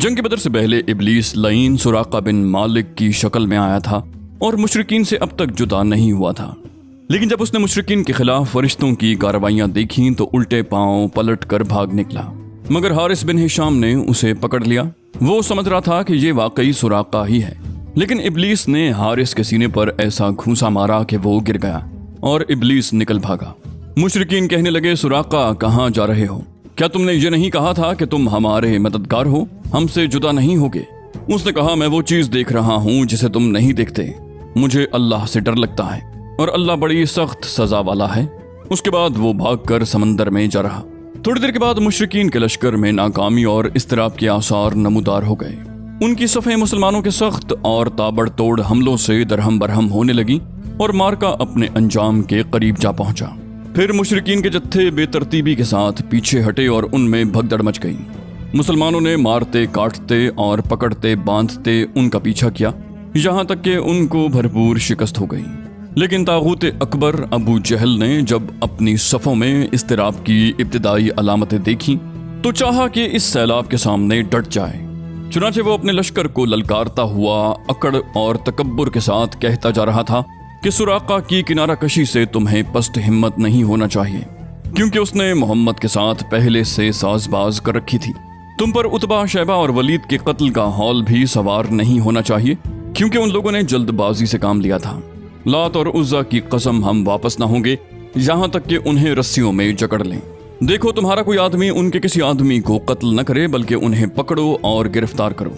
जंग बदर से पहले इब्लीस लईन सुराका बिन मालिक की शक्ल में आया था और मुशरिकीन से अब तक जुदा नहीं हुआ था। लेकिन जब उसने मुशरिकीन के खिलाफ फरिश्तों की कार्रवाइयां देखी तो उल्टे पांव पलट कर भाग निकला, मगर हारिस बिन हिशाम ने उसे पकड़ लिया। वो समझ रहा था कि ये वाकई सुराका ही है, लेकिन इब्लीस ने हारिस के सीने पर ऐसा घूंसा मारा कि वो गिर गया और इब्लीस निकल भागा। मुशरिकीन कहने लगे, सुराका कहाँ जा रहे हो? क्या तुमने ये नहीं कहा था कि तुम हमारे मददगार हो, हमसे जुदा नहीं होगे? उसने कहा, मैं वो चीज देख रहा हूँ जिसे तुम नहीं देखते। मुझे अल्लाह से डर लगता है और अल्लाह बड़ी सख्त सजा वाला है। उसके बाद वो भागकर समंदर में जा रहा। थोड़ी देर के बाद मुशरिकीन के लश्कर में नाकामी और इस्तिराब के आसार नमूदार हो गए। उनकी सफ़ें मुसलमानों के सख्त और ताबड़तोड़ हमलों से दरहम बरहम होने लगी और मार्का अपने अंजाम के करीब जा पहुंचा। फिर मुशरिकीन के जत्थे बेतरतीबी के साथ पीछे हटे और उनमें भगदड़ मच गई। मुसलमानों ने मारते, काटते और पकड़ते बांधते उनका पीछा किया, यहाँ तक कि उनको भरपूर शिकस्त हो गई। लेकिन तागूत अकबर अबू जहल ने जब अपनी सफ़ों में इस्तिराब की इब्तिदाई अलामतें देखी तो चाहा कि इस सैलाब के सामने डट जाए। चुनाचे वो अपने लश्कर को ललकारता हुआ अकड़ और तकब्बुर के साथ कहता जा रहा था कि सुराका की किनारा कशी से तुम्हें पस्त हिम्मत नहीं होना चाहिए, क्योंकि उसने मोहम्मद के साथ पहले से साजबाज कर रखी थी। तुम पर उतबा, शैबा और वलीद के कत्ल का हौल भी सवार नहीं होना चाहिए, क्योंकि उन लोगों ने जल्दबाजी से काम लिया था। लात और उज़्ज़ा की कसम, हम वापस ना होंगे यहाँ तक कि उन्हें रस्सियों में जकड़ लें। देखो, तुम्हारा कोई आदमी उनके किसी आदमी को कत्ल न करे, बल्कि उन्हें पकड़ो और गिरफ्तार करो,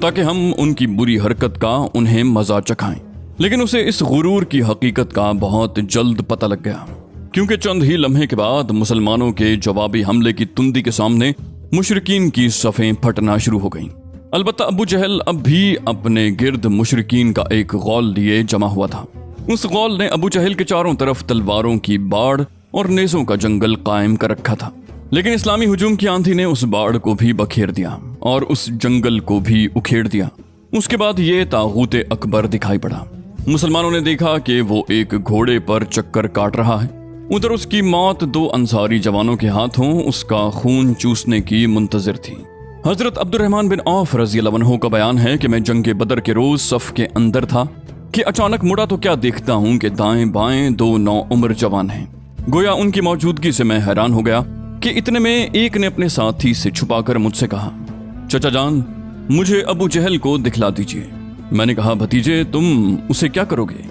ताकि हम उनकी बुरी हरकत का उन्हें मजा चखाएं। लेकिन उसे इस गुरूर की हकीकत का बहुत जल्द पता लग गया, क्योंकि चंद ही लम्हे के बाद मुसलमानों के जवाबी हमले की तुंदी के सामने मुशरिकीन की सफ़ें फटना शुरू हो गईं। अलबत्ता अबू जहल अब भी अपने गिर्द मुशरिकीन का एक गौल लिए जमा हुआ था। उस गौल ने अबू जहल के चारों तरफ तलवारों की बाढ़ और नेज़ों का जंगल कायम कर रखा था। लेकिन इस्लामी हुजूम की आंधी ने उस बाढ़ को भी बखेर दिया और उस जंगल को भी उखेड़ दिया। उसके बाद ये तागूत अकबर दिखाई पड़ा। मुसलमानों ने देखा कि वो एक घोड़े पर चक्कर काट रहा है। उधर उसकी मौत दो अंसारी जवानों के हाथों उसका खून चूसने की मुंतजिर थी। हजरत अब्दुर्रहमान बिन औफ रज़ियल्लाहु अन्हु का बयान है कि मैं जंग बदर के रोज सफ के अंदर था कि अचानक मुड़ा तो क्या देखता हूँ कि दाएं बाएं दो नौउम्र जवान हैं। गोया उनकी मौजूदगी से मैं हैरान हो गया कि इतने में एक ने अपने साथी से छुपाकर मुझसे कहा, चचा जान, मुझे अबू जहल को दिखला दीजिए। मैंने कहा, भतीजे, तुम उसे क्या करोगे?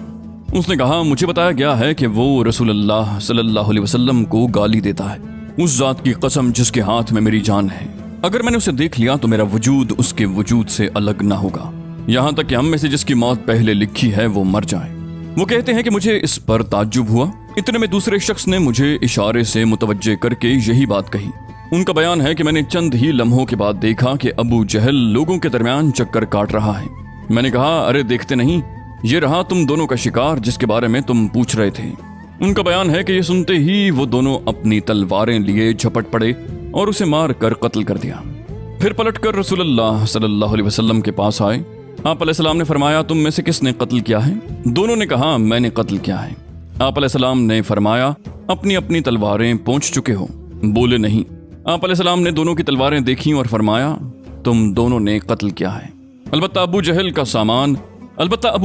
उसने कहा, मुझे बताया गया है कि वो रसूलुल्लाह सल्लल्लाहु अलैहि वसल्लम को गाली देता है। उस जात की कसम जिसके हाथ में मेरी जान है, अगर मैंने उसे देख लिया तो मेरा वजूद उसके वजूद से अलग ना होगा, यहाँ तक कि हम में से जिसकी मौत पहले लिखी है वो मर जाए। वो कहते हैं कि मुझे इस पर ताज्जुब हुआ। इतने में दूसरे शख्स ने मुझे इशारे से मुतवज्जे करके यही बात कही। उनका बयान है कि मैंने चंद ही लम्हों के बाद देखा कि अबू जहल लोगों के दरमियान चक्कर काट रहा है। मैंने कहा, अरे देखते नहीं, ये रहा तुम दोनों का शिकार जिसके बारे में तुम पूछ रहे थे। उनका बयान है कि ये सुनते ही वो दोनों अपनी तलवारें लिए झपट पड़े और उसे मार कर कत्ल कर दिया। फिर पलटकर रसूलुल्लाह सल्लल्लाहु अलैहि वसल्लम के पास आए। आप अलैहिस्सलाम ने फरमाया, तुम में से किसने कत्ल किया है? दोनों ने कहा, मैंने कत्ल किया है। आप अलैहिस्सलाम ने फरमाया, अपनी अपनी तलवारें पहुंच चुके हो? बोले, नहीं। आप अलैहिस्सलाम ने दोनों की तलवारें देखी और फरमाया, तुम दोनों ने कत्ल किया है। अलबत्ता अबू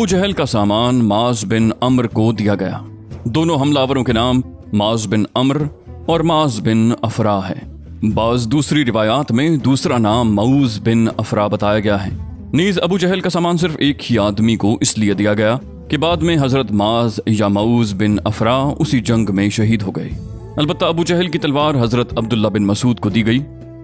जहल का सामान माज बिन अम्र को दिया गया। दोनों हमलावरों के नाम माज बिन अम्र और माज बिन अफरा है। बाज दूसरी रिवायात में दूसरा नाम मऊज बिन अफरा बताया गया है। नीज अबू जहल का सामान सिर्फ एक ही आदमी को इसलिए दिया गया कि बाद में हजरत माज या मऊज बिन अफरा उसी जंग में शहीद हो गए। अलबत्ता अबू जहल की तलवार हजरत अब्दुल्ला बिन मसूद को दी गई,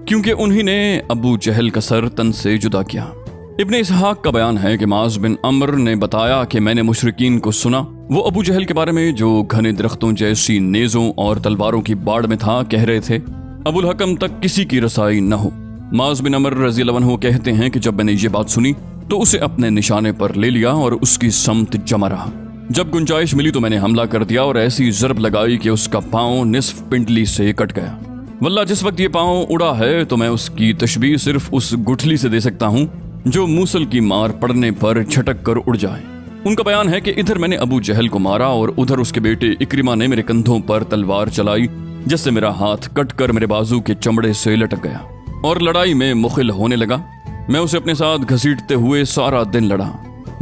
क्योंकि उन्हीं ने अबू जहल का सर तन से जुदा किया। इब्ने इसहाक का बयान है कि माज बिन अम्र ने बताया कि मैंने मुशरिकीन को सुना, वो अबू जहल के बारे में जो घने दरख्तों जैसी नेज़ों और तलवारों की बाढ़ में था, कह रहे थे, अबुल हकम तक किसी की रसाई न हो। माज बिन अम्र रज़ियल्लाहु अन्हु कहते हैं कि जब मैंने ये बात सुनी तो उसे अपने निशाने पर ले लिया और उसकी समत जमा रहा। जब गुंजाइश मिली तो मैंने हमला कर दिया और ऐसी ज़रब लगाई कि उसका पाँव निस्फ पिंडली से कट गया। वल्लाह, जिस वक्त ये पाँव उड़ा है तो मैं उसकी तशबीह सिर्फ उस गुठली से दे सकता हूँ जो मूसल की मार पड़ने पर छटक कर उड़ जाए। उनका बयान है कि इधर मैंने अबू जहल को मारा और उधर उसके बेटे इक्रिमा ने मेरे कंधों पर तलवार चलाई, जिससे मेरा हाथ कट कर मेरे बाजू के चमड़े से लटक गया और लड़ाई में मुखिल होने लगा। मैं उसे अपने साथ घसीटते हुए सारा दिन लड़ा,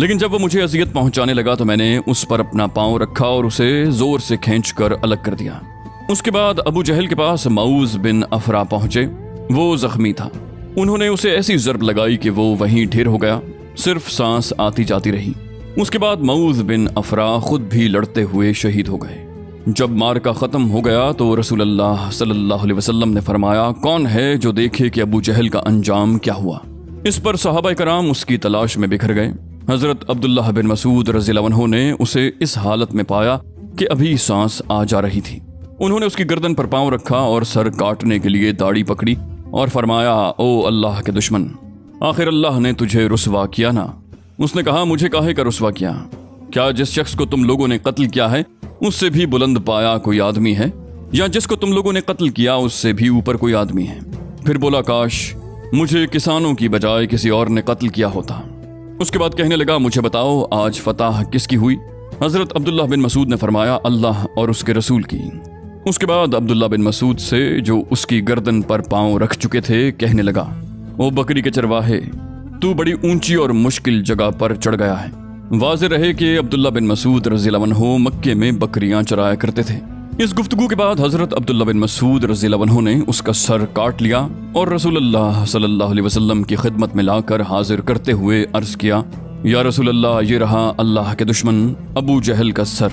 लेकिन जब वो मुझे अजियत पहुंचाने लगा तो मैंने उस पर अपना पांव रखा और उसे जोर से खींचकर अलग कर दिया। उसके बाद अबू जहल के पास मऊज बिन अफरा पहुंचे। वो जख्मी था। उन्होंने उसे ऐसी ज़रब लगाई कि वो वहीं ढेर हो गया, सिर्फ सांस आती जाती रही। उसके बाद मऊज बिन अफरा खुद भी लड़ते हुए शहीद हो गए। जब मार्का ख़त्म हो गया तो रसूलुल्लाह सल्लल्लाहु अलैहि वसल्लम ने फरमाया, कौन है जो देखे कि अबू जहल का अंजाम क्या हुआ। इस पर सहाबा कराम उसकी तलाश में बिखर गए। हज़रत अब्दुल्लाह बिन मसूद रज़ियल्लाहु अन्हु ने उसे इस हालत में पाया कि अभी सांस आ जा रही थी। उन्होंने उसकी गर्दन पर पांव रखा और सर काटने के लिए दाढ़ी पकड़ी और फरमाया, ओ अल्लाह के दुश्मन, आखिर अल्लाह ने तुझे रुसवा किया ना। उसने कहा, मुझे काहे का रुसवा किया? क्या जिस शख्स को तुम लोगों ने कत्ल किया है उससे भी बुलंद पाया कोई आदमी है, या जिसको तुम लोगों ने कत्ल किया उससे भी ऊपर कोई आदमी है? फिर बोला, काश मुझे किसानों की बजाय किसी और ने कत्ल किया होता। उसके बाद कहने लगा, मुझे बताओ आज फतह किसकी हुई? हज़रत अब्दुल्लाह बिन मसूद ने फरमाया, अल्लाह और उसके रसूल की। उसके बाद अब्दुल्लाह बिन मसूद से, जो उसकी गर्दन पर पांव रख चुके थे, कहने लगा, ओ बकरी के चरवाहे, तू बड़ी ऊंची और मुश्किल जगह पर चढ़ गया है। वाज़ेह रहे कि अब्दुल्लाह बिन मसूद रज़ियल्लाहु अन्हु मक्के में बकरियां चराया करते थे। इस गुफ्तगू के बाद हज़रत अब्दुल्लाह बिन मसूद रज़ियल्लाहु अन्हु ने उसका सर काट लिया और रसूलुल्लाह सल्लल्लाहु अलैहि वसल्लम की खिदमत में लाकर हाजिर करते हुए अर्ज़ किया, या रसूलल्लाह, ये रहा अल्लाह के दुश्मन अबू जहल का सर।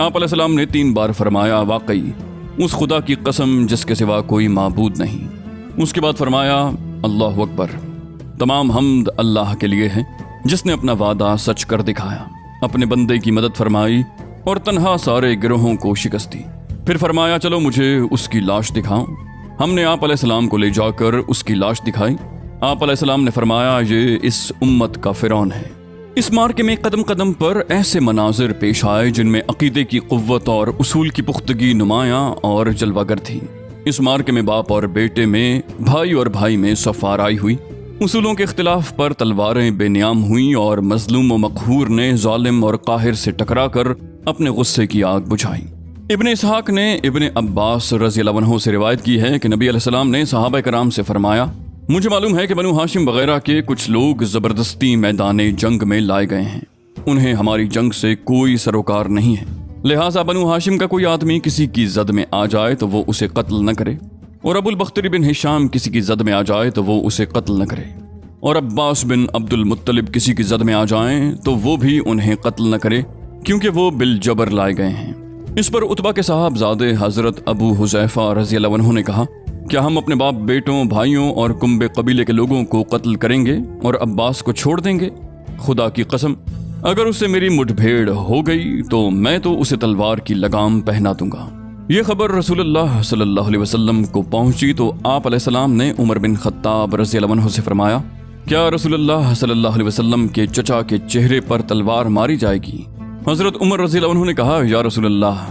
आप अलैहिस्सलाम ने 3 बार फरमाया, वाकई उस खुदा की कसम जिसके सिवा कोई माबूद नहीं। उसके बाद फरमाया, अल्लाहु अकबर, तमाम हम्द अल्लाह के लिए है जिसने अपना वादा सच कर दिखाया, अपने बंदे की मदद फरमाई और तन्हा सारे गिरोहों को शिकस्त दी। फिर फरमाया, चलो मुझे उसकी लाश दिखाओ। हमने आप अलैहिस्सलाम को ले जाकर उसकी लाश दिखाई। आप अलैहिस्सलाम ने फरमाया, ये इस उम्मत का फिरौन है। इस मार्के में कदम कदम पर ऐसे मनाजिर पेश आए जिनमें अकीदे की कुव्वत और उसूल की पुख्तगी नुमायां और जलवागर थी। इस मार्के में बाप और बेटे में, भाई और भाई में सफाराई हुई। उसूलों के इख्तिलाफ पर तलवारें बेनियाम हुई और मजलूम व मकहूर ने जालिम और काहिर से टकराकर अपने गुस्से की आग बुझाई। इब्ने इसहाक ने इब्ने अब्बास रज़ियल्लाहु अन्हु से रिवायत की है कि नबी अलैहिस्सलाम ने सहाबा कराम से फरमाया, मुझे मालूम है कि बनु हाशिम वगैरह के कुछ लोग ज़बरदस्ती मैदान जंग में लाए गए हैं। उन्हें हमारी जंग से कोई सरोकार नहीं है, लिहाजा बनु हाशिम का कोई आदमी किसी की जद में आ जाए तो वो उसे कत्ल न करे, और अबुल बख्तरी बिन हिशाम किसी की जद में आ जाए तो वो उसे कत्ल न करे, और अब्बास बिन अब्दुल मुत्तलिब किसी की जद में आ जाएं तो वो भी उन्हें कत्ल न करे, क्योंकि वो बिल जबर लाए गए हैं। इस पर उतबा के साहबजादे हज़रत अबू हुज़ैफा रज़ियल्लाहु अन्हु ने कहा, क्या हम अपने बाप बेटों, भाइयों और कुंबे कबीले के लोगों को कत्ल करेंगे और अब्बास को छोड़ देंगे? खुदा की कसम, अगर उससे मेरी मुठभेड़ हो गई तो मैं तो उसे तलवार की लगाम पहना दूंगा। ये खबर रसूलुल्लाह सल्लल्लाहु अलैहि वसल्लम को पहुंची तो आप अलैहिस्सलाम ने उमर बिन खत्ताब रज़ियल्लाहु अन्हु से फरमाया, क्या रसूलुल्लाह सल्लल्लाहु अलैहि वसल्लम के चचा के चेहरे पर तलवार मारी जाएगी? हज़रत उमर रज़ियल्लाहु अन्हु ने कहा, या रसूलुल्लाह,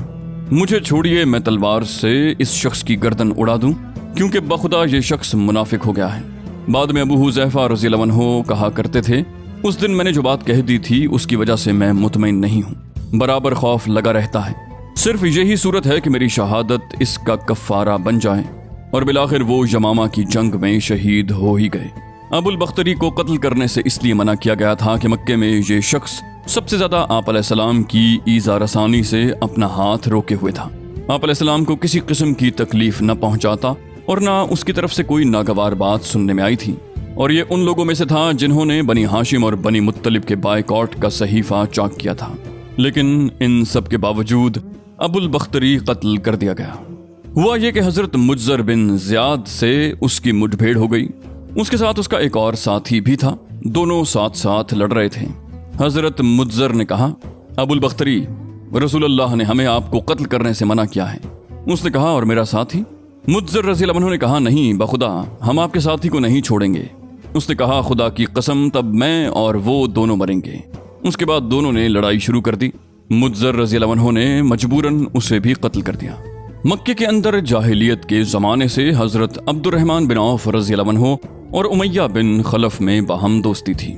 मुझे छोड़िए, मैं तलवार से इस शख्स की गर्दन उड़ा दूं, क्योंकि बखुदा ये शख्स मुनाफिक हो गया है। बाद में अबू हुज़ैफा रज़ियल्लाहु अन्हु कहा करते थे, उस दिन मैंने जो बात कह दी थी उसकी वजह से मैं मुतमईन नहीं हूँ, बराबर खौफ लगा रहता है। सिर्फ यही सूरत है कि मेरी शहादत इसका कफ़ारा बन जाए। और बिलाखिर वो यमामा की जंग में शहीद हो ही गए। अबुल बख्तरी को कत्ल करने से इसलिए मना किया गया था कि मक्के में ये शख्स सबसे ज़्यादा आप अलैहिस्सलाम की ईज़ा रसानी से अपना हाथ रोके हुए था। आप अलैहिस्सलाम को किसी किस्म की तकलीफ न पहुंचाता और ना उसकी तरफ से कोई नागवार बात सुनने में आई थी। और ये उन लोगों में से था जिन्होंने बनी हाशिम और बनी मुत्तलिब के बायकॉट का सहीफा चाक किया था। लेकिन इन सब के बावजूद अबुल बख्तरी कत्ल कर दिया गया। हुआ ये कि हज़रत मुज्जर बिन ज़ियाद से उसकी मुठभेड़ हो गई। उसके साथ उसका एक और साथी भी था। दोनों साथ साथ लड़ रहे थे। हज़रत मुज्जर ने कहा, अबुल बख्तरी, रसूलुल्लाह ने हमें आपको कत्ल करने से मना किया है। उसने कहा, और मेरा साथी? मुज्जर रज़ियल्लाहु अन्हु ने कहा, नहीं बखुदा, हम आपके साथी को नहीं छोड़ेंगे। उसने कहा, खुदा की कसम, तब मैं और वो दोनों मरेंगे। उसके बाद दोनों ने लड़ाई शुरू कर दी। मुज्जर रज़ियल्लाहु अन्हु ने मजबूरन उसे भी कत्ल कर दिया। मक्के के अंदर जाहिलियत के ज़माने से हज़रत अब्दुर्रहमान बिन औफ रज़ियल्लाहु अन्हु और उमैया बिन खलफ में बाहम दोस्ती थी।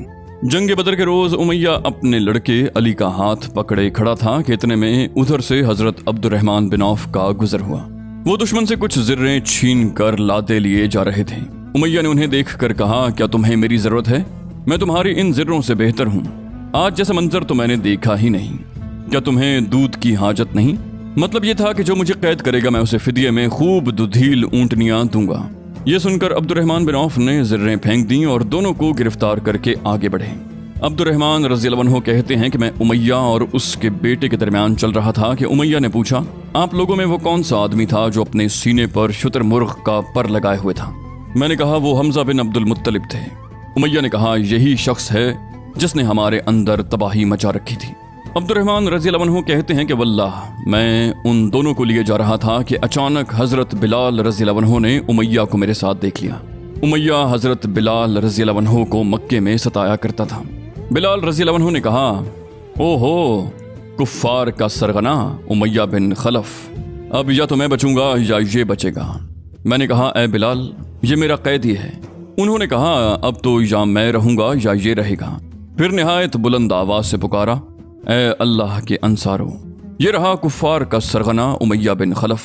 जंग बदर के रोज़ उमैया अपने लड़के अली का हाथ पकड़े खड़ा था कि इतने में उधर से हज़रत अब्दुर्रहमान बिन औफ का गुजर हुआ। वो दुश्मन से कुछ ज़र्रें छीन कर लादे लिए जा रहे थे। उमैया ने उन्हें देख कर कहा, क्या तुम्हें मेरी जरूरत है? मैं तुम्हारी इन ज़र्रों से बेहतर हूँ। आज जैसा मंजर तो मैंने देखा ही नहीं। क्या तुम्हें दूध की हाजत नहीं? मतलब ये था कि जो मुझे कैद करेगा मैं उसे फिदिये में खूब दुधील ऊंटनियां दूंगा। ये सुनकर अब्दुर्रहमान बिन औफ ने ज़र्रें फेंक दी और दोनों को गिरफ्तार करके आगे बढ़े। अब्दुर्रहमान रज़ियल्लाहु अन्हु कहते हैं कि मैं उमैया और उसके बेटे के दरमियान चल रहा था कि उमैया ने पूछा, आप लोगों में वो कौन सा आदमी था जो अपने सीने पर शुतुरमुर्ग का पर लगाए हुए था? मैंने कहा, वो हमजा बिन अब्दुल मुत्तलिब थे। उमैया ने कहा, यही शख्स है जिसने हमारे अंदर तबाही मचा रखी थी। अब्दुर्रहमान रज़ियल्लाहु अन्हु कहते हैं कि वल्लाह मैं उन दोनों को लिए जा रहा था कि अचानक हज़रत बिलाल रज़ियल्लाहु अन्हु ने उमैया को मेरे साथ देख लिया। उमैया हज़रत बिलाल रज़ियल्लाहु अन्हु को मक्के में सताया करता था। बिलाल रज़ियल्लाहु अन्हु ने कहा, ओहो कुफ्फार का सरगना उमैया बिन खलफ, अब या तो मैं बचूंगा या ये बचेगा। मैंने कहा, ए बिलाल, ये मेरा कैदी है। उन्होंने कहा, अब तो या मैं रहूंगा या ये रहेगा। फिर निहायत बुलंद आवाज से पुकारा, ए अल्लाह के अंसारो, ये रहा कुफ्फार का सरगना उमैया बिन खलफ,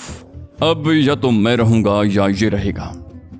अब या तो मैं रहूंगा या ये रहेगा।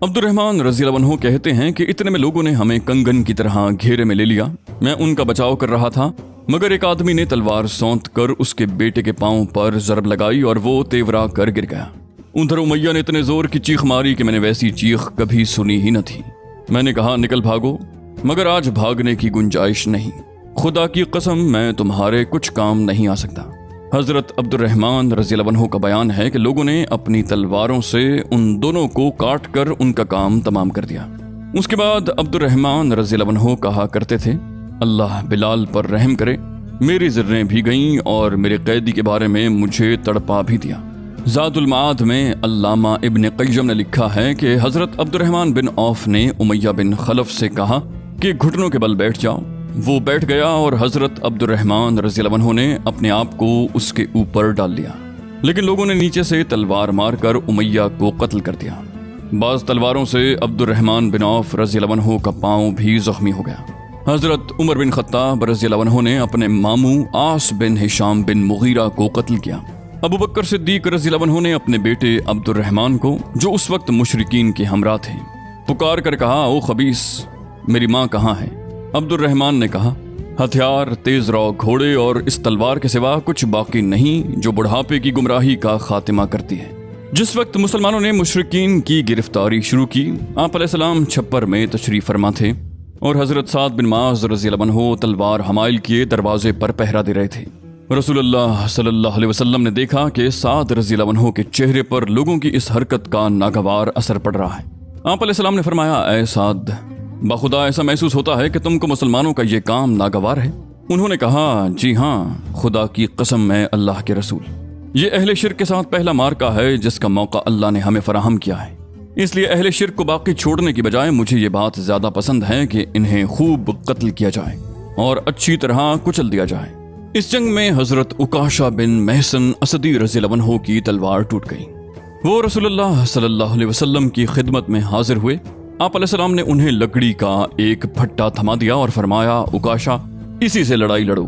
अब्दुर्रहमान रज़ियल्लाहु अन्हु कहते हैं कि इतने में लोगों ने हमें कंगन की तरह घेरे में ले लिया। मैं उनका बचाव कर रहा था मगर एक आदमी ने तलवार सौंत कर उसके बेटे के पांव पर जरब लगाई और वो तेवरा कर गिर गया। उधर उमैया ने इतने जोर की चीख मारी कि मैंने वैसी चीख कभी सुनी ही न थी। मैंने कहा, निकल भागो, मगर आज भागने की गुंजाइश नहीं। खुदा की कसम मैं तुम्हारे कुछ काम नहीं आ सकता। हजरत अब्दुर्रहमान रज़ियल्लाहु अन्हु का बयान है कि लोगों ने अपनी तलवारों से उन दोनों को काट कर उनका काम तमाम कर दिया। उसके बाद अब्दुर्रहमान रज़ियल्लाहु अन्हु कहा करते थे, अल्लाह बिलाल पर रहम करे, मेरी ज़र्रें भी गईं और मेरे कैदी के बारे में मुझे तड़पा भी दिया। ज़ादुल माद में अल्लामा इब्न क़य्यम ने लिखा है कि हजरत अब्दुर्रहमान बिन औफ ने उमैया बिन खलफ से कहा कि घुटनों के बल बैठ जाओ। वो बैठ गया और हजरत अब्दुर्रहमान रज़ियल्लाहु अन्हु ने अपने आप को उसके ऊपर डाल लिया, लेकिन लोगों ने नीचे से तलवार मारकर उमैया को कत्ल कर दिया। बाज़ तलवारों से अब्दुर्रहमान बिन औफ रज़ियल्लाहु अन्हु का पाँव भी जख्मी हो गया। हजरत उमर बिन खत्ताब रज़ियल्लाहु अन्हु ने अपने मामू आस बिन हिशाम बिन मुगीरा को कत्ल किया। अबू बकर सिद्दीक रज़ियल्लाहु अन्हु ने अपने बेटे अब्दुर्रहमान को, जो उस वक्त मुशरिकीन के हमरा थे, पुकार कर कहा, ओ खबीस, मेरी माँ कहाँ है? अब्दुर्रहमान ने कहा, हथियार, तेज रौ घोड़े और इस तलवार के सिवा कुछ बाकी नहीं जो बुढ़ापे की गुमराही का खात्मा करती है। जिस वक्त मुसलमानों ने मुशरिकीन की गिरफ्तारी शुरू की, आप अलैहिस्सलाम छप्पर में तशरीफ फरमा थे और हजरत साद बिन माज़ रज़ियल्लाहु अन्हु तलवार हमाइल किए दरवाजे पर पहरा दे रहे थे। रसूलुल्लाह सल्लल्लाहु अलैहि वसल्लम ने देखा कि साद रज़ियल्लाहु अन्हु के चेहरे पर लोगों की इस हरकत का नागवार असर पड़ रहा है। आप अलैहिस्सलाम ने फरमाया, ऐ साद, बाखुदा ऐसा महसूस होता है कि तुमको मुसलमानों का ये काम नागवार है। उन्होंने कहा, जी हाँ, खुदा की कसम मैं अल्लाह के रसूल, ये अहले शिर्क के साथ पहला मार्का है जिसका मौका अल्लाह ने हमें फराहम किया है। इसलिए अहले शिर्क को बाकी छोड़ने की बजाय मुझे ये बात ज्यादा पसंद है कि इन्हें खूब कत्ल किया जाए और अच्छी तरह कुचल दिया जाए। इस जंग में हजरत उकाशा बिन महसन असदी रज़ियल्लाहु अन्हु की तलवार टूट गई। वो रसूलुल्लाह सल्लल्लाहु अलैहि वसल्लम की खिदमत में हाजिर हुए। आप अलैहिस्सलाम ने उन्हें लकड़ी का एक फट्टा थमा दिया और फरमाया, उकाशा, इसी से लड़ाई लड़ो।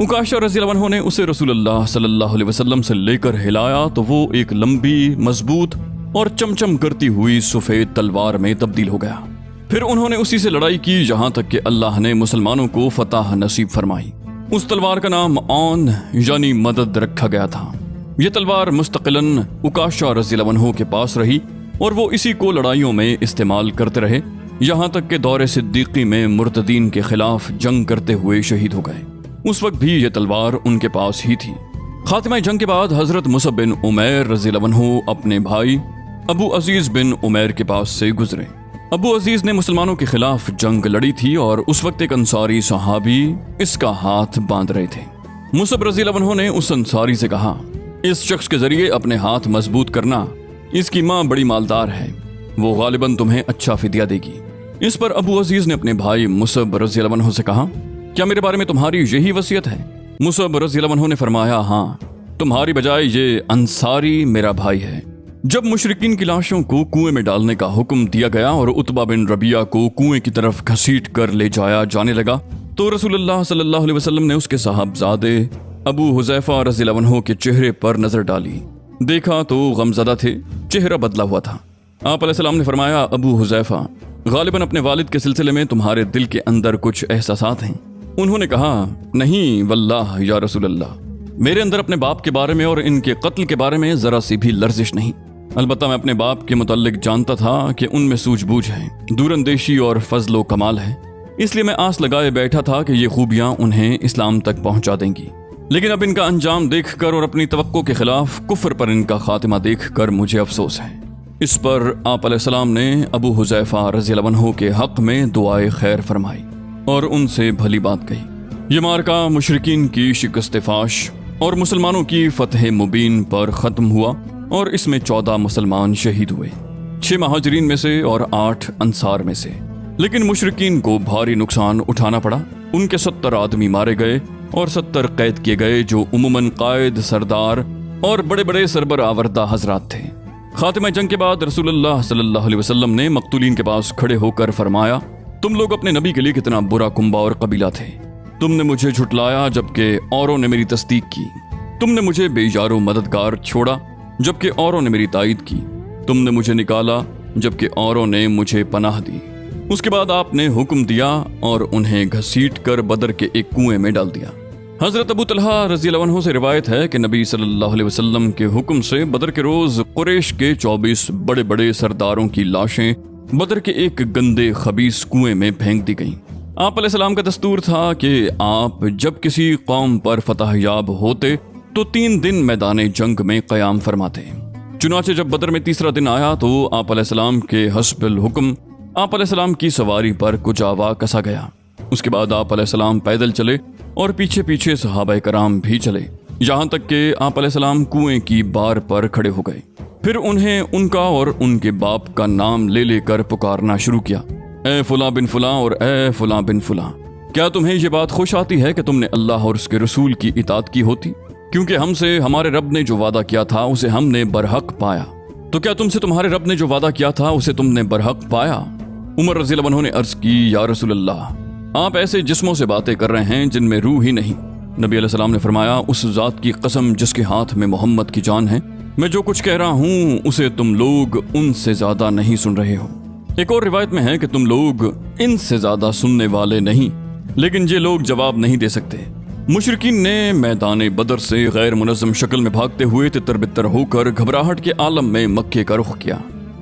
उकाशा रज़ियल्लाहु अन्हु ने उसे रसूलुल्लाह सल्लल्लाहु अलैहि वसल्लम से लेकर हिलाया तो वो एक लंबी, मजबूत और चमचम करती हुई सफेद तलवार में तब्दील हो गया। फिर उन्होंने उसी से लड़ाई की जहां तक कि अल्लाह ने मुसलमानों को फतह नसीब फरमाई। उस तलवार का नाम औन यानी मदद रखा गया था। यह तलवार मुस्तकिलन उकाशा रज़ियल्लाहु अन्हु के पास रही और वो इसी को लड़ाइयों में इस्तेमाल करते रहे, यहाँ तक कि दौरे सिद्दीकी में मुर्तदीन के खिलाफ जंग करते हुए शहीद हो गए। उस वक्त भी ये तलवार उनके पास ही थी। खात्मा जंग के बाद हजरत मुसअब बिन उमैर रज़ियल्लाहु अन्हु अपने भाई अबू अजीज बिन उमैर के पास से गुजरे। अबू अजीज ने मुसलमानों के खिलाफ जंग लड़ी थी और उस वक्त एक अंसारी सहाबी इसका हाथ बांध रहे थे। मुसअब रज़ियल्लाहु अन्हु ने उस अंसारी से कहा, इस शख्स के जरिए अपने हाथ मजबूत करना, इसकी माँ बड़ी मालदार है, वो गालिबन तुम्हें अच्छा फिदिया देगी। इस पर अबू अजीज ने अपने भाई मुसअब रज़ियल्लाहु अन्हु से कहा, क्या मेरे बारे में तुम्हारी यही वसीयत है? मुसअब रज़ियल्लाहु अन्हु ने फरमाया, हाँ, तुम्हारी बजाय ये अंसारी मेरा भाई है। जब मुशरिकीन की लाशों को कुएं में डालने का हुक्म दिया गया और उतबा बिन रबिया को कुएं की तरफ घसीट कर ले जाया जाने लगा तो रसूलुल्लाह सल्लल्लाहु अलैहि वसल्लम ने उसके साहबजादे अबू हुज़ैफा रज़ियल्लाहु अन्हु के चेहरे पर नजर डाली। देखा तो गमज़दा थे, चेहरा बदला हुआ था। آپ علیہ السلام نے فرمایا، ابو حذیفہ، غالباً اپنے والد کے سلسلے میں تمہارے دل کے اندر کچھ احساسات ہیں۔ انہوں نے کہا، نہیں واللہ یا رسول اللہ، میرے اندر اپنے باپ کے بارے میں اور ان کے قتل کے بارے میں ذرا سی بھی لرزش نہیں۔ البتہ میں اپنے باپ کے متعلق جانتا تھا کہ ان میں سوجھ بوجھ ہے، دور اندیشی اور فضل و کمال ہے، اس لیے میں آس لگائے بیٹھا تھا کہ یہ خوبیاں انہیں اسلام تک پہنچا دیں گی۔ لیکن اب ان کا انجام دیکھ کر اور اپنی توقع کے خلاف کفر پر ان کا خاتمہ دیکھ کر مجھے افسوس ہے۔ اس پر آپ علیہ السلام نے ابو حذیفہ رضی اللہ عنہ کے حق میں دعائے خیر فرمائی اور ان سے بھلی بات کہی۔ یہ مارکہ مشرکین کی شکست فاش اور مسلمانوں کی فتح مبین پر ختم ہوا اور اس میں 14 مسلمان شہید ہوئے، 6 مہاجرین میں سے اور 8 انصار میں سے۔ لیکن مشرکین کو بھاری نقصان اٹھانا پڑا، ان کے 70 آدمی مارے گئے اور 70 قید کیے گئے، جو عموماً قائد، سردار اور بڑے بڑے سربراہ حضرات تھے۔ خاتمہ جنگ کے بعد رسول اللہ صلی اللہ علیہ وسلم نے مقتولین کے پاس کھڑے ہو کر فرمایا، تم لوگ اپنے نبی کے لیے کتنا برا کنبہ اور قبیلہ تھے، تم نے مجھے جھٹلایا جبکہ اوروں نے میری تصدیق کی، تم نے مجھے بے یار و مددگار چھوڑا جبکہ اوروں نے میری تائید کی، تم نے مجھے نکالا جبکہ اوروں نے مجھے پناہ دی۔ اس کے بعد آپ نے حکم دیا اور انہیں گھسیٹ کر بدر کے ایک کنویں میں ڈال دیا۔ حضرت ابو طلحہ رضی اللہ عنہ سے روایت ہے کہ نبی صلی اللہ علیہ وسلم کے حکم سے بدر کے روز قریش کے 24 بڑے بڑے سرداروں کی لاشیں بدر کے ایک گندے خبیث کنویں میں پھینک دی گئیں۔ آپ علیہ السلام کا دستور تھا کہ آپ جب کسی قوم پر فتح یاب ہوتے تو 3 دن میدان جنگ میں قیام فرماتے۔ چنانچہ جب بدر میں تیسرا دن آیا تو آپ علیہ السلام کے حسب الحکم آپ علیہ السلام کی سواری پر کجاوا کسا گیا۔ اس کے بعد آپ علیہ السلام پیدل چلے اور پیچھے پیچھے صحابہ کرام بھی چلے، یہاں تک کہ آپ علیہ السلام کنویں کی بار پر کھڑے ہو گئے۔ پھر انہیں ان کا اور ان کے باپ کا نام لے لے کر پکارنا شروع کیا، اے فلاں بن فلاں اور اے فلاں بن فلاں، کیا تمہیں یہ بات خوش آتی ہے کہ تم نے اللہ اور اس کے رسول کی اطاعت کی ہوتی؟ کیونکہ ہم سے ہمارے رب نے جو وعدہ کیا تھا اسے ہم نے برحق پایا۔ تو کیا تم سے تمہارے رب نے جو وعدہ کیا تھا اسے تم نے برحق پایا؟ عمر رضی اللہ عنہ نے عرض کی، یا رسول اللہ، آپ ایسے جسموں سے باتیں کر رہے ہیں جن میں روح ہی نہیں۔ نبی علیہ السلام نے فرمایا، اس ذات کی قسم جس کے ہاتھ میں محمد کی جان ہے، میں جو کچھ کہہ رہا ہوں اسے تم لوگ ان سے زیادہ نہیں سن رہے ہو۔ ایک اور روایت میں ہے کہ تم لوگ ان سے زیادہ سننے والے نہیں، لیکن یہ لوگ جواب نہیں دے سکتے۔ مشرکین نے میدان بدر سے غیر منظم شکل میں بھاگتے ہوئے تتر بتر ہو کر گھبراہٹ کے عالم میں مکے کا رخ کیا۔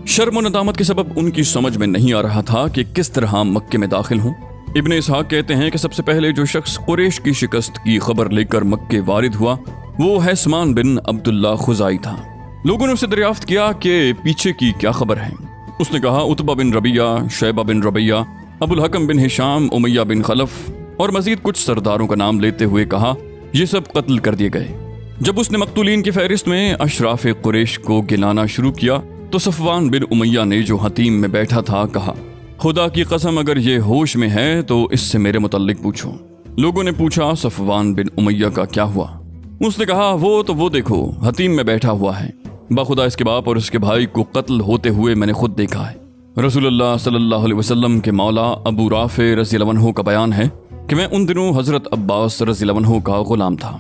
شرم و ندامت کے سبب ان کی سمجھ میں نہیں آ رہا تھا کہ کس طرح مکے میں داخل ہوں۔ ابن اسحاق کہتے ہیں کہ سب سے پہلے جو شخص قریش کی شکست کی خبر لے کر مکے وارد ہوا وہ حیثمان بن عبداللہ خزائی تھا۔ لوگوں نے اسے دریافت کیا کہ پیچھے کی کیا خبر ہے۔ اس نے کہا، عتبہ بن ربیہ، شیبہ بن ربیہ، ابو الحکم بن ہشام، امیہ بن خلف اور مزید کچھ سرداروں کا نام لیتے ہوئے کہا، یہ سب قتل کر دیے گئے۔ جب اس نے مقتولین کی فہرست میں اشراف قریش کو گنانا شروع کیا تو صفوان بن امیہ نے جو حتیم میں بیٹھا تھا کہا، خدا کی قسم اگر یہ ہوش میں ہے تو اس سے میرے متعلق پوچھو۔ لوگوں نے پوچھا، صفوان بن امیہ کا کیا ہوا؟ اس نے کہا، وہ دیکھو حتیم میں بیٹھا ہوا ہے، بخدا اس کے باپ اور اس کے بھائی کو قتل ہوتے ہوئے میں نے خود دیکھا ہے۔ رسول اللہ صلی اللہ علیہ وسلم کے مولا ابو رافع رضی اللہ عنہ کا بیان ہے کہ میں ان دنوں حضرت عباس رضی اللہ عنہ کا غلام تھا۔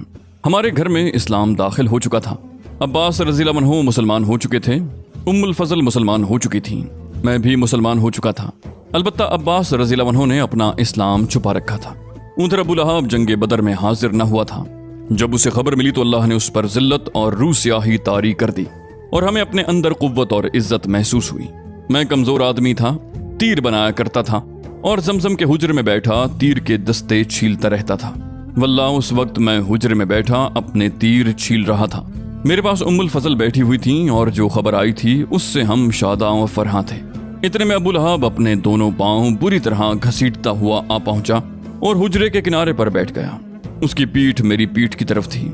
ہمارے گھر میں اسلام داخل ہو چکا تھا۔ عباس رضی اللہ عنہ مسلمان ہو چکے تھے، ام الفضل مسلمان ہو چکی تھیں، میں بھی مسلمان ہو چکا تھا۔ البتہ عباس رضی اللہ عنہ نے اپنا اسلام چھپا رکھا تھا۔ ادھر ابو لہب جنگ بدر میں حاضر نہ ہوا تھا۔ جب اسے خبر ملی تو اللہ نے اس پر ذلت اور روح سیاہی طاری کر دی اور ہمیں اپنے اندر قوت اور عزت محسوس ہوئی۔ میں کمزور آدمی تھا، تیر بنایا کرتا تھا اور زمزم کے حجر میں بیٹھا تیر کے دستے چھیلتا رہتا تھا۔ واللہ اس وقت میں حجر میں بیٹھا اپنے تیر چھیل رہا تھا۔ میرے پاس ام الفضل بیٹھی ہوئی تھیں اور جو خبر آئی تھی اس سے ہم شاداں و فرحاں تھے۔ اتنے میں ابو لہب اپنے دونوں پاؤں بری طرح گھسیٹتا ہوا آ پہنچا اور حجرے کے کنارے پر بیٹھ گیا۔ اس کی پیٹھ میری پیٹھ کی طرف تھی۔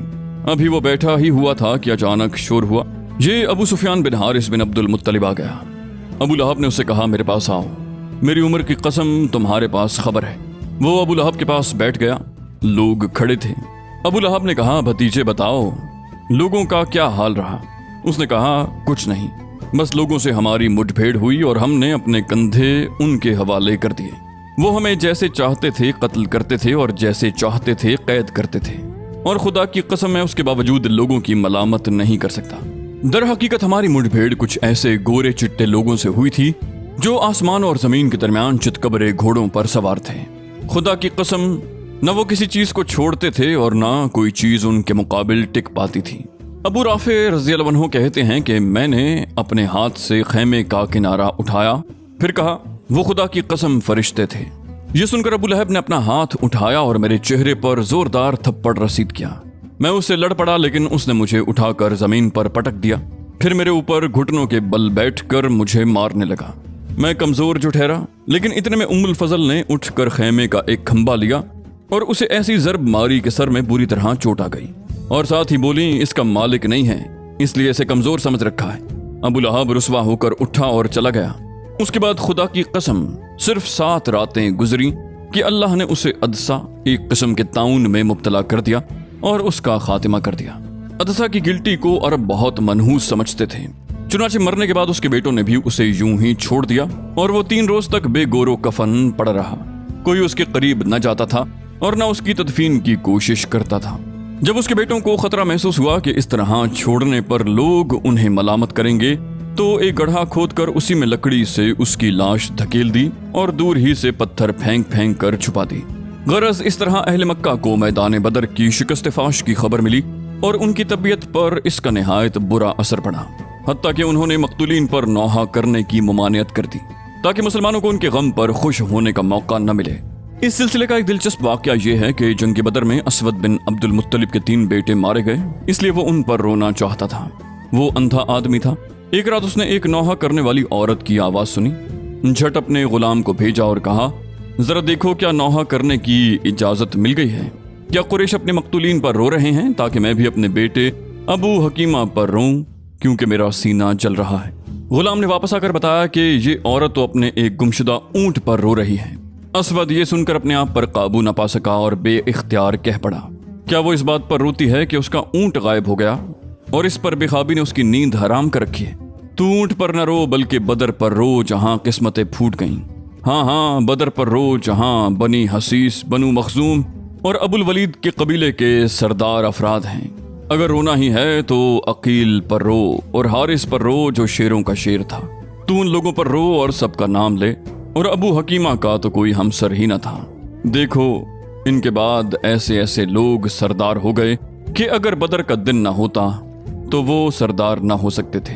ابھی وہ بیٹھا ہی ہوا تھا کہ اچانک شور ہوا، یہ ابو سفیان بن حارث بن عبد المطلب آ گیا۔ ابو لہب نے اسے کہا، میرے پاس آؤ، میری عمر کی قسم تمہارے پاس خبر ہے۔ وہ ابو لہب کے پاس بیٹھ گیا۔ لوگ کھڑے تھے۔ ابو لہب نے کہا، بھتیجے بتاؤ لوگوں کا کیا حال رہا؟ اس نے کہا، کچھ نہیں، بس لوگوں سے ہماری مٹ بھیڑ ہوئی اور ہم نے اپنے کندھے ان کے حوالے کر دیے۔ وہ ہمیں جیسے چاہتے تھے قتل کرتے تھے اور جیسے چاہتے تھے قید کرتے تھے، اور خدا کی قسم ہے اس کے باوجود لوگوں کی ملامت نہیں کر سکتا۔ در حقیقت ہماری مٹبھیڑ کچھ ایسے گورے چٹے لوگوں سے ہوئی تھی جو آسمان اور زمین کے درمیان چتکبرے گھوڑوں پر سوار تھے۔ خدا کی قسم، نہ وہ کسی چیز کو چھوڑتے تھے اور نہ کوئی چیز ان کے مقابل ٹک پاتی تھی۔ ابو رافع رضی اللہ عنہ کہتے ہیں کہ میں نے اپنے ہاتھ سے خیمے کا کنارہ اٹھایا، پھر کہا وہ خدا کی قسم فرشتے تھے۔ یہ سن کر ابو لہب نے اپنا ہاتھ اٹھایا اور میرے چہرے پر زوردار تھپڑ رسید کیا۔ میں اس سے لڑ پڑا، لیکن اس نے مجھے اٹھا کر زمین پر پٹک دیا، پھر میرے اوپر گھٹنوں کے بل بیٹھ کر مجھے مارنے لگا۔ میں کمزور جو ٹھہرا، لیکن اتنے میں ام الفضل نے اٹھ کر خیمے کا ایک کھمبا لیا اور اسے ایسی ضرب ماری کہ سر میں بری طرح چوٹ آ گئی، اور ساتھ ہی بولی اس کا مالک نہیں ہے، اس لیے اسے کمزور سمجھ رکھا ہے۔ ابو لہب رسوا ہو کر اٹھا اور چلا گیا۔ اس کے بعد خدا کی قسم صرف 7 راتیں گزری کہ اللہ نے اسے عدسہ، ایک قسم کے طاعون میں مبتلا کر دیا اور اس کا خاتمہ کر دیا۔ عدسہ کی گلٹی کو عرب بہت منحوس سمجھتے تھے، چنانچہ مرنے کے بعد اس کے بیٹوں نے بھی اسے یوں ہی چھوڑ دیا اور وہ 3 روز تک بے گور و کفن پڑا رہا۔ کوئی اس کے قریب نہ جاتا تھا اور نہ اس کی تدفین کی کوشش کرتا تھا۔ جب اس کے بیٹوں کو خطرہ محسوس ہوا کہ اس طرح چھوڑنے پر لوگ انہیں ملامت کریں گے، تو ایک گڑھا کھود کر اسی میں لکڑی سے اس کی لاش دھکیل دی اور دور ہی سے پتھر پھینک پھینک کر چھپا دی۔ غرض اس طرح اہل مکہ کو میدان بدر کی شکست فاش کی خبر ملی اور ان کی طبیعت پر اس کا نہایت برا اثر پڑا، حتیٰ کہ انہوں نے مقتولین پر نوحہ کرنے کی ممانعت کر دی تاکہ مسلمانوں کو ان کے غم پر خوش ہونے کا موقع نہ ملے۔ اس سلسلے کا ایک دلچسپ واقعہ یہ ہے کہ جنگ بدر میں اسود بن عبد المطلب کے 3 بیٹے مارے گئے، اس لیے وہ ان پر رونا چاہتا تھا۔ وہ اندھا آدمی تھا۔ ایک رات اس نے ایک نوحہ کرنے والی عورت کی آواز سنی، جھٹ اپنے غلام کو بھیجا اور کہا ذرا دیکھو کیا نوحہ کرنے کی اجازت مل گئی ہے؟ کیا قریش اپنے مقتولین پر رو رہے ہیں تاکہ میں بھی اپنے بیٹے ابو حکیمہ پر روں، کیونکہ میرا سینہ جل رہا ہے۔ غلام نے واپس آ کر بتایا کہ یہ عورت تو اپنے ایک گمشدہ اونٹ پر رو رہی ہے۔ اسود یہ سن کر اپنے آپ پر قابو نہ پا سکا اور بے اختیار کہہ پڑا کیا وہ اس بات پر روتی ہے کہ اس کا اونٹ غائب ہو گیا اور اس پر بے خوابی نے اس کی نیند حرام کر رکھی ہے؟ تو اونٹ پر نہ رو بلکہ بدر پر رو جہاں قسمتیں پھوٹ گئیں۔ ہاں بدر پر رو جہاں بنی حسیس، بنو مخزوم اور ابو الولید کے قبیلے کے سردار افراد ہیں۔ اگر رونا ہی ہے تو عقیل پر رو اور حارث پر رو جو شیروں کا شیر تھا۔ تو ان لوگوں پر رو اور سب کا نام لے، اور ابو حکیمہ کا تو کوئی ہمسر ہی نہ تھا۔ دیکھو ان کے بعد ایسے ایسے لوگ سردار ہو گئے کہ اگر بدر کا دن نہ ہوتا تو وہ سردار نہ ہو سکتے تھے۔